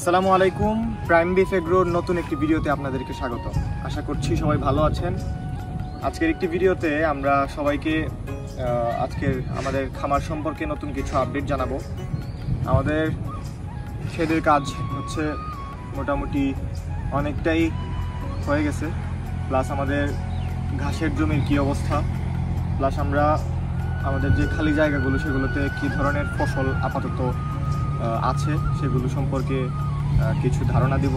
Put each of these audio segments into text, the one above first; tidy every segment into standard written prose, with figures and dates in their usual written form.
আসসালামু আলাইকুম। Prime beef এগ্রোর নতুন একটি ভিডিওতে আপনাদেরকে স্বাগত। আশা করছি সবাই ভালো আছেন। আজকের একটি ভিডিওতে আমরা সবাইকে আজকের আমাদের খামার সম্পর্কে নতুন কিছু আপডেট জানাবো। আমাদের শেডের কাজ হচ্ছে মোটামুটি অনেকটাই হয়ে গেছে, প্লাস আমাদের ঘাসের জমির কী অবস্থা, প্লাস আমরা আমাদের যে খালি জায়গাগুলো সেগুলোতে কী ধরনের ফসল আপাতত আছে সেগুলো সম্পর্কে কিছু ধারণা দিব।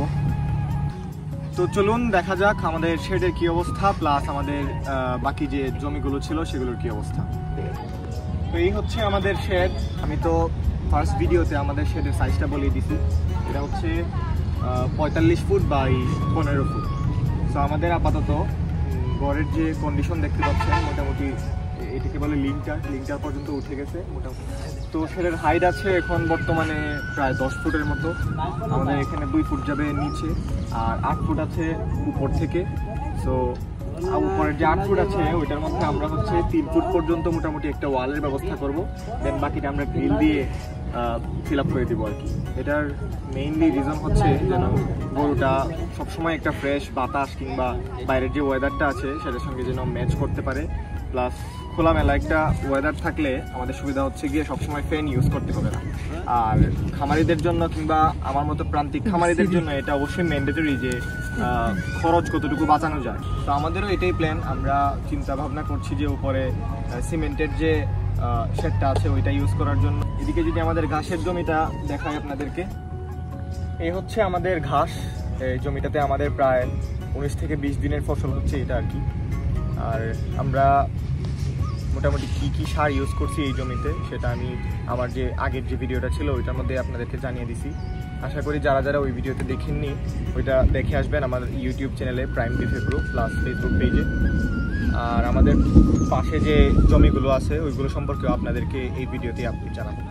তো চলুন দেখা যাক আমাদের শেডের কী অবস্থা, প্লাস আমাদের বাকি যে জমিগুলো ছিল সেগুলোর কী অবস্থা। তো এই হচ্ছে আমাদের শেড। আমি তো ফার্স্ট ভিডিওতে আমাদের শেডের সাইজটা বলিয়ে দিছি। এটা হচ্ছে 45 ফুট বাই 15 ফুট। তো আমাদের আপাতত ঘরের যে কন্ডিশন দেখতে পাচ্ছেন মোটামুটি এটাকে বলে লিঙ্কটার পর্যন্ত উঠে গেছে মোটামুটি। তো শেডের হাইট আছে এখন বর্তমানে প্রায় 10 ফুটের মতো। আমাদের এখানে 2 ফুট যাবে নিচে আর 8 ফুট আছে উপর থেকে। সো উপরের যে 8 ফুট আছে ওইটার মধ্যে আমরা হচ্ছে 3 ফুট পর্যন্ত মোটামুটি একটা ওয়ালের ব্যবস্থা করব, দেন বাকিটা আমরা গ্রিল দিয়ে ফিল আপ করে দিব আর কি। এটার মেইনলি রিজন হচ্ছে যেন গরুটা সবসময় একটা ফ্রেশ বাতাস কিংবা বাইরের যে ওয়েদারটা আছে সেটার সঙ্গে যেন ম্যাচ করতে পারে, প্লাস খোলামেলা একটা ওয়েদার থাকলে আমাদের সুবিধা হচ্ছে গিয়ে সবসময় ফ্যান ইউজ করতে হবে না। আর খামারিদের জন্য কিংবা আমার মতো প্রান্তিক খামারিদের জন্য এটা অবশ্যই ম্যান্ডেটরি যে খরচ কতটুকু বাঁচানো যায়। তো আমাদেরও এটাই প্ল্যান। আমরা চিন্তা ভাবনা করছি যে উপরে সিমেন্টের যে শেডটা আছে ওইটা ইউজ করার জন্য। এদিকে যদি আমাদের ঘাসের জমিটা দেখায় আপনাদেরকে, এই হচ্ছে আমাদের ঘাস। এই জমিটাতে আমাদের প্রায় 19 থেকে 20 দিনের ফসল হচ্ছে এটা আর কি। আর আমরা মোটামুটি কী সার ইউজ করছি এই জমিতে সেটা আমি আমার যে আগের যে ভিডিওটা ছিল ওইটার মধ্যে আপনাদেরকে জানিয়ে দিছি। আশা করি যারা যারা ওই ভিডিওতে দেখেননি ওইটা দেখে আসবেন আমার ইউটিউব চ্যানেলে prime beef agro plus Facebook পেজে। আর আমাদের পাশে যে জমিগুলো আছে ওইগুলো সম্পর্কেও আপনাদেরকে এই ভিডিওতে আপনি জানাবো।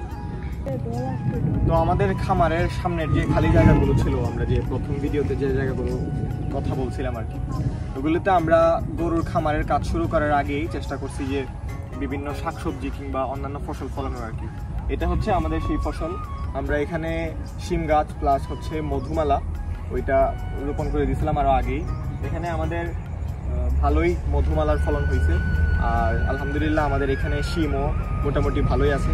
তো আমাদের খামারের সামনের যে খালি জায়গাগুলো ছিল, আমরা যে প্রথম ভিডিওতে যে জায়গাগুলো কথা বলছিলাম আর কি, ওগুলোতে আমরা গরুর খামারের কাজ শুরু করার আগেই চেষ্টা করছি যে বিভিন্ন শাকসবজি কিংবা অন্যান্য ফসল ফলানোর আর কি। এটা হচ্ছে আমাদের সেই ফসল। আমরা এখানে শিম গাছ প্লাস হচ্ছে মধুমালা ওইটা রোপণ করে দিয়েছিলাম আরও আগেই। এখানে আমাদের ভালোই মধুমালার ফলন হয়েছে আর আলহামদুলিল্লাহ আমাদের এখানে শিমও মোটামুটি ভালোই আছে।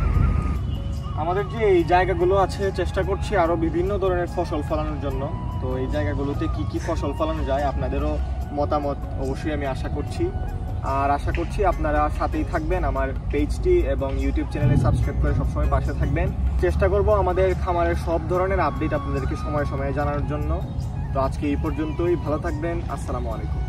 আমাদের যে এই জায়গাগুলো আছে চেষ্টা করছি আরও বিভিন্ন ধরনের ফসল ফলানোর জন্য। তো এই জায়গাগুলোতে কি কি ফসল ফলানো যায় আপনাদেরও মতামত অবশ্যই আমি আশা করছি। আর আশা করছি আপনারা সাথেই থাকবেন, আমার পেজটি এবং ইউটিউব চ্যানেলে সাবস্ক্রাইব করে সবসময় পাশে থাকবেন। চেষ্টা করব আমাদের খামারের সব ধরনের আপডেট আপনাদেরকে সময়ে সময়ে জানানোর জন্য। তো আজকে এই পর্যন্তই, ভালো থাকবেন। আসসালামু আলাইকুম।